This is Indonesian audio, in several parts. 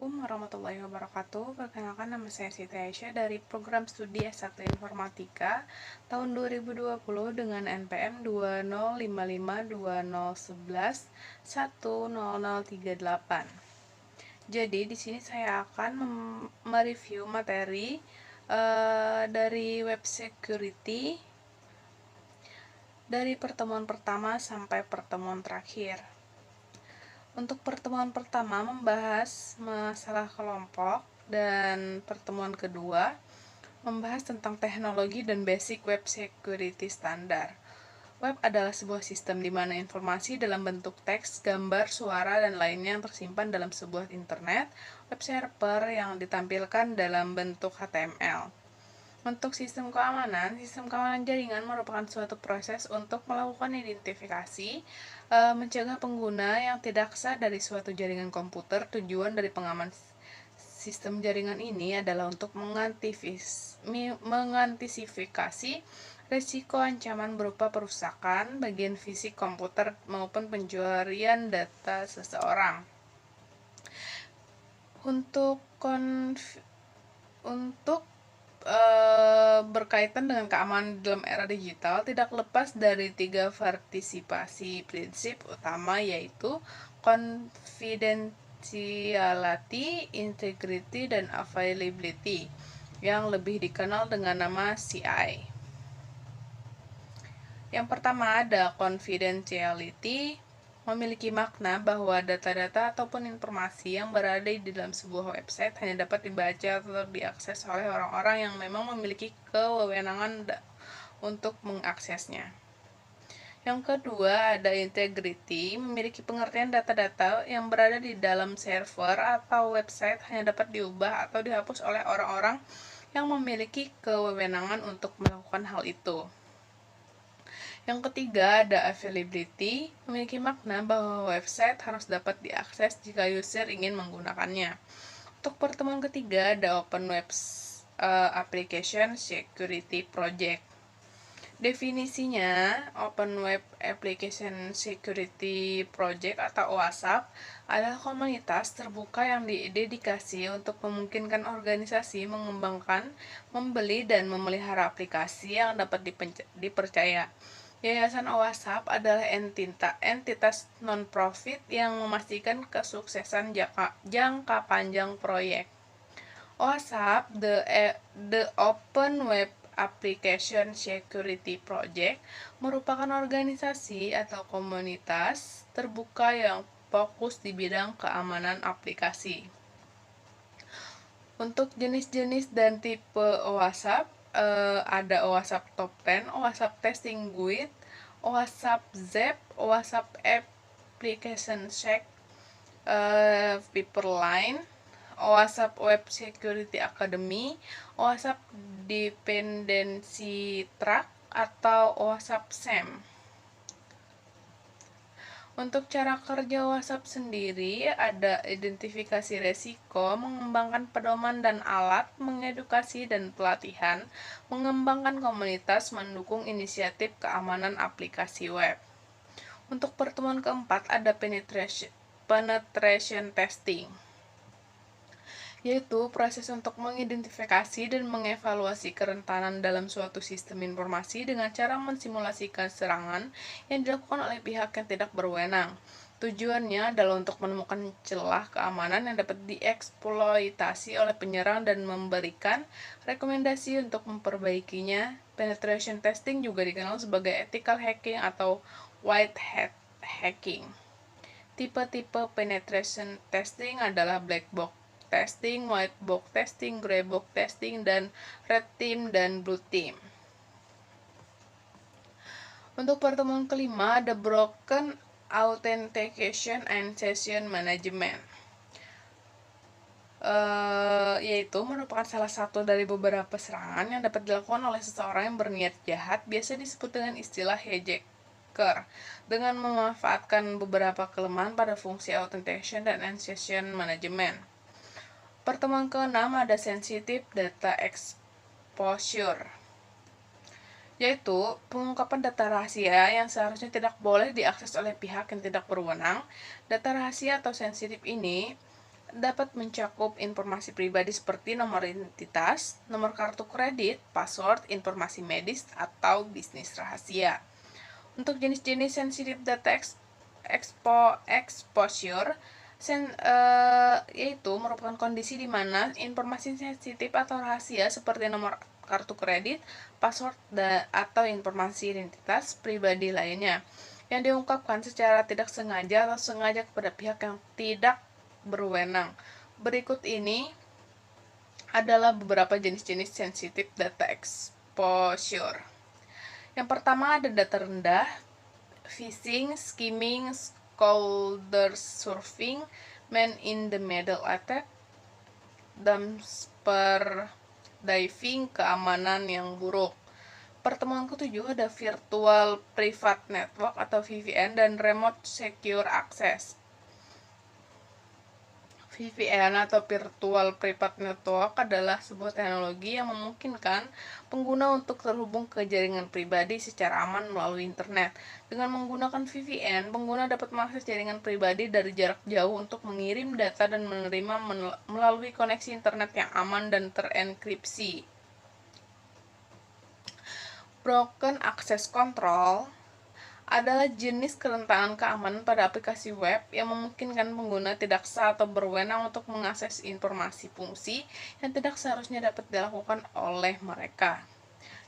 Assalamualaikum warahmatullahi wabarakatuh. Perkenalkan, nama saya Siti Aisyah dari program studi S1 Informatika tahun 2020 dengan NPM 205520111100038. Jadi di sini saya akan mereview materi dari web security dari pertemuan pertama sampai pertemuan terakhir. Untuk pertemuan pertama membahas masalah kelompok, dan pertemuan kedua membahas tentang teknologi dan basic web security standar. Web adalah sebuah sistem di mana informasi dalam bentuk teks, gambar, suara, dan lainnya yang tersimpan dalam sebuah internet web server yang ditampilkan dalam bentuk HTML. Untuk sistem keamanan jaringan merupakan suatu proses untuk melakukan identifikasi, mencegah pengguna yang tidak sah dari suatu jaringan komputer. Tujuan dari pengaman sistem jaringan ini adalah untuk mengantisipasi risiko ancaman berupa perusakan bagian fisik komputer maupun pencurian data seseorang. Untuk berkaitan dengan keamanan dalam era digital, tidak lepas dari 3 partisipasi prinsip utama, yaitu confidentiality, integrity, dan availability, yang lebih dikenal dengan nama CI. Yang pertama ada confidentiality. Memiliki makna bahwa data-data ataupun informasi yang berada di dalam sebuah website hanya dapat dibaca atau diakses oleh orang-orang yang memang memiliki kewenangan untuk mengaksesnya. Yang kedua ada integrity. Memiliki pengertian data-data yang berada di dalam server atau website hanya dapat diubah atau dihapus oleh orang-orang yang memiliki kewenangan untuk melakukan hal itu. Yang ketiga ada availability. Memiliki makna bahwa website harus dapat diakses jika user ingin menggunakannya. Untuk pertemuan ketiga ada Open Web Application Security Project. Definisinya, Open Web Application Security Project atau OWASP adalah komunitas terbuka yang didedikasi untuk memungkinkan organisasi mengembangkan, membeli, dan memelihara aplikasi yang dapat dipercaya. Yayasan OWASP adalah entitas non-profit yang memastikan kesuksesan jangka panjang proyek. OWASP, the Open Web Application Security Project, merupakan organisasi atau komunitas terbuka yang fokus di bidang keamanan aplikasi. Untuk jenis-jenis dan tipe OWASP, ada OWASP Top 10, OWASP Testing Guide, OWASP ZEP, OWASP Application Check, Piperline, OWASP Web Security Academy, OWASP Dependency Track, atau OWASP SAM. Untuk cara kerja OWASP sendiri, ada identifikasi resiko, mengembangkan pedoman dan alat, mengedukasi dan pelatihan, mengembangkan komunitas, mendukung inisiatif keamanan aplikasi web. Untuk pertemuan keempat ada penetration testing, yaitu proses untuk mengidentifikasi dan mengevaluasi kerentanan dalam suatu sistem informasi dengan cara mensimulasikan serangan yang dilakukan oleh pihak yang tidak berwenang. Tujuannya adalah untuk menemukan celah keamanan yang dapat dieksploitasi oleh penyerang dan memberikan rekomendasi untuk memperbaikinya. Penetration testing juga dikenal sebagai ethical hacking atau white hat hacking. Tipe-tipe penetration testing adalah black box testing, white box testing, gray box testing, dan red team dan blue team. Untuk pertemuan kelima ada broken authentication and session management, yaitu merupakan salah satu dari beberapa serangan yang dapat dilakukan oleh seseorang yang berniat jahat, biasa disebut dengan istilah hijacker, dengan memanfaatkan beberapa kelemahan pada fungsi authentication dan session management. Pertemuan ke-6 ada sensitive data exposure, yaitu pengungkapan data rahasia yang seharusnya tidak boleh diakses oleh pihak yang tidak berwenang. Data rahasia atau sensitif ini dapat mencakup informasi pribadi seperti nomor identitas, nomor kartu kredit, password, informasi medis, atau bisnis rahasia. Untuk jenis-jenis sensitif data exposure, yaitu merupakan kondisi di mana informasi sensitif atau rahasia seperti nomor kartu kredit, password, atau informasi identitas pribadi lainnya yang diungkapkan secara tidak sengaja atau sengaja kepada pihak yang tidak berwenang. Berikut ini adalah beberapa jenis-jenis sensitif data exposure. Yang pertama ada data rendah, phishing, skimming, shoulder surfing, man in the middle attack, dumpster diving, keamanan yang buruk. Pertemuan ketujuh ada virtual private network atau VPN dan remote secure access. VPN atau Virtual Private Network adalah sebuah teknologi yang memungkinkan pengguna untuk terhubung ke jaringan pribadi secara aman melalui internet. Dengan menggunakan VPN, pengguna dapat mengakses jaringan pribadi dari jarak jauh untuk mengirim data dan menerima melalui koneksi internet yang aman dan terenkripsi. Broken Access Control adalah jenis kerentanan keamanan pada aplikasi web yang memungkinkan pengguna tidak sah atau berwenang untuk mengakses informasi fungsi yang tidak seharusnya dapat dilakukan oleh mereka.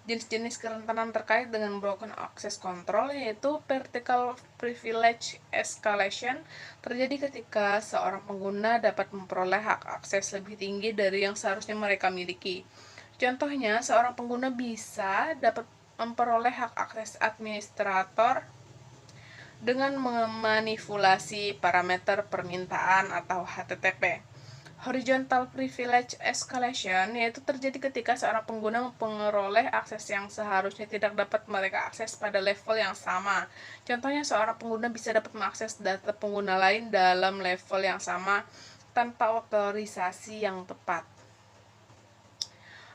Jenis-jenis kerentanan terkait dengan broken access control yaitu vertical privilege escalation terjadi ketika seorang pengguna dapat memperoleh hak akses lebih tinggi dari yang seharusnya mereka miliki. Contohnya, seorang pengguna bisa dapat memperoleh hak akses administrator dengan memanipulasi parameter permintaan atau HTTP. Horizontal Privilege Escalation yaitu terjadi ketika seorang pengguna memperoleh akses yang seharusnya tidak dapat mereka akses pada level yang sama. Contohnya, seorang pengguna bisa dapat mengakses data pengguna lain dalam level yang sama tanpa otorisasi yang tepat.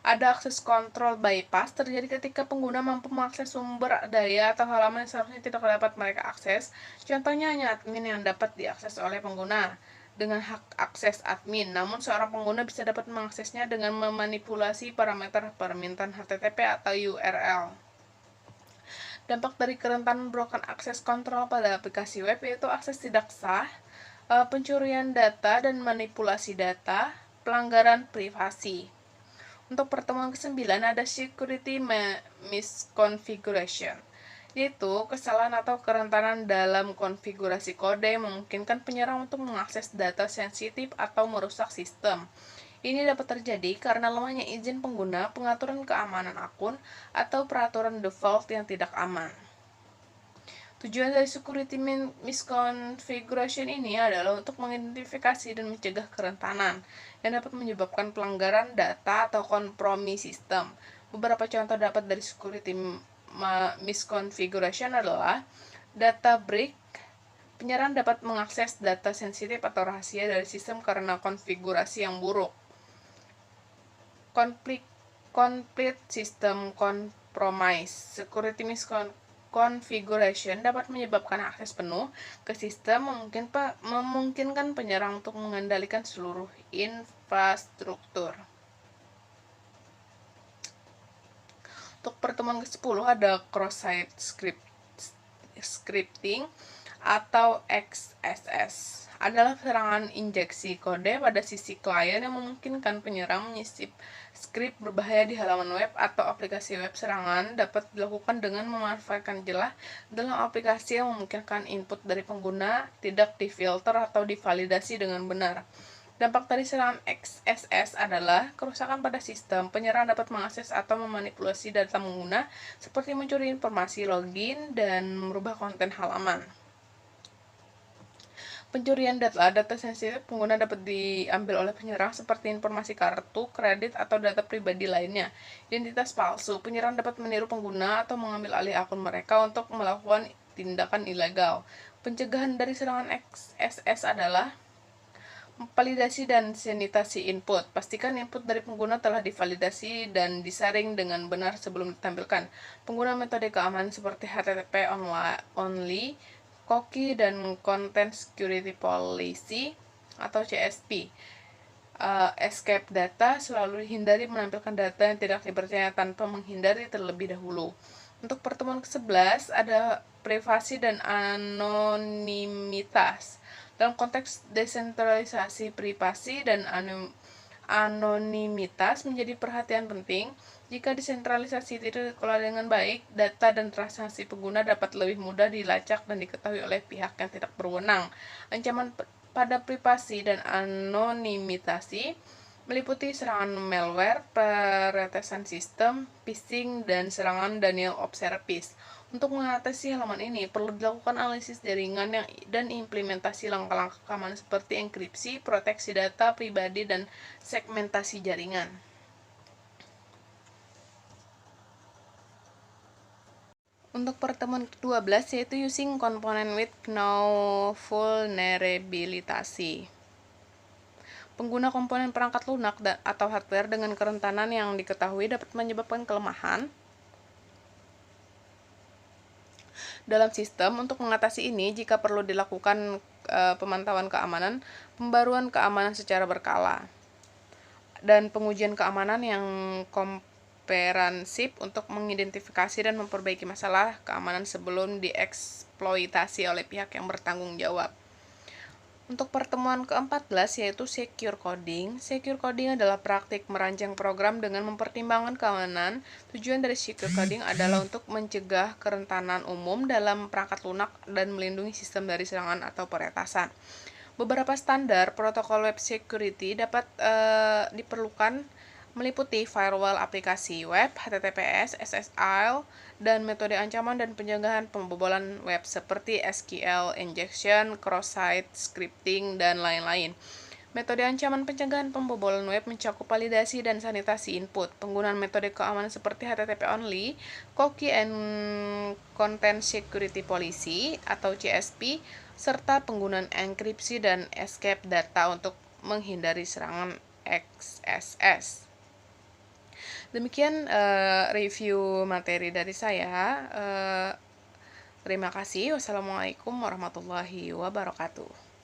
Ada akses kontrol bypass terjadi ketika pengguna mampu mengakses sumber daya atau halaman yang seharusnya tidak dapat mereka akses. Contohnya, hanya admin yang dapat diakses oleh pengguna dengan hak akses admin, namun seorang pengguna bisa dapat mengaksesnya dengan memanipulasi parameter permintaan HTTP atau URL. Dampak dari kerentanan broken access control pada aplikasi web yaitu akses tidak sah, pencurian data dan manipulasi data, pelanggaran privasi. Untuk pertemuan ke-9 ada security misconfiguration, yaitu kesalahan atau kerentanan dalam konfigurasi kode yang memungkinkan penyerang untuk mengakses data sensitif atau merusak sistem. Ini dapat terjadi karena lemahnya izin pengguna, pengaturan keamanan akun, atau peraturan default yang tidak aman. Tujuan dari security misconfiguration ini adalah untuk mengidentifikasi dan mencegah kerentanan yang dapat menyebabkan pelanggaran data atau kompromi sistem. Beberapa contoh dapat dari security misconfiguration adalah data breach. Penyerang dapat mengakses data sensitif atau rahasia dari sistem karena konfigurasi yang buruk. Complete system compromise. Security misconfiguration dapat menyebabkan akses penuh ke sistem, memungkinkan penyerang untuk mengendalikan seluruh infrastruktur. Untuk pertemuan ke-10 ada cross-site scripting atau XSS. Adalah serangan injeksi kode pada sisi klien yang memungkinkan penyerang menyisip skrip berbahaya di halaman web atau aplikasi web. Serangan dapat dilakukan dengan memanfaatkan celah dalam aplikasi yang memungkinkan input dari pengguna tidak difilter atau divalidasi dengan benar. Dampak dari serangan XSS adalah kerusakan pada sistem. Penyerang dapat mengakses atau memanipulasi data pengguna seperti mencuri informasi login dan merubah konten halaman. Pencurian data sensitif pengguna dapat diambil oleh penyerang seperti informasi kartu, kredit, atau data pribadi lainnya. Identitas palsu. Penyerang dapat meniru pengguna atau mengambil alih akun mereka untuk melakukan tindakan ilegal. Pencegahan dari serangan XSS adalah validasi dan sanitasi input. Pastikan input dari pengguna telah divalidasi dan disaring dengan benar sebelum ditampilkan. Pengguna metode keamanan seperti HTTP only, cookie, dan content security policy. atau CSP. Escape data, selalu hindari menampilkan data yang tidak dipercaya tanpa menghindari terlebih dahulu. Untuk pertemuan ke-11 ada privasi dan anonimitas. Dalam konteks desentralisasi, privasi dan anonimitas menjadi perhatian penting. Jika desentralisasi tidak dikelola dengan baik, data dan transaksi pengguna dapat lebih mudah dilacak dan diketahui oleh pihak yang tidak berwenang. Ancaman pada privasi dan anonimitasi meliputi serangan malware, peretesan sistem, phishing, dan serangan denial of service. Untuk mengatasi halaman ini, perlu dilakukan analisis jaringan dan implementasi langkah-langkah keamanan seperti enkripsi, proteksi data pribadi, dan segmentasi jaringan. Untuk pertemuan ke-12 yaitu using component with no vulnerability. Pengguna komponen perangkat lunak atau hardware dengan kerentanan yang diketahui dapat menyebabkan kelemahan dalam sistem. Untuk mengatasi ini, jika perlu dilakukan pemantauan keamanan, pembaruan keamanan secara berkala, dan pengujian keamanan yang komprehensif untuk mengidentifikasi dan memperbaiki masalah keamanan sebelum dieksploitasi oleh pihak yang bertanggung jawab. Untuk pertemuan ke-14 yaitu secure coding. Secure coding adalah praktik merancang program dengan mempertimbangkan keamanan. Tujuan dari secure coding adalah untuk mencegah kerentanan umum dalam perangkat lunak dan melindungi sistem dari serangan atau peretasan. Beberapa standar protokol web security dapat diperlukan, meliputi firewall aplikasi web, HTTPS, SSL, dan metode ancaman dan pencegahan pembobolan web seperti SQL injection, cross-site scripting, dan lain-lain. Metode ancaman pencegahan pembobolan web mencakup validasi dan sanitasi input, penggunaan metode keamanan seperti HTTP only, cookie and content security policy atau CSP, serta penggunaan enkripsi dan escape data untuk menghindari serangan XSS. Demikian review materi dari saya. Terima kasih. Wassalamualaikum warahmatullahi wabarakatuh.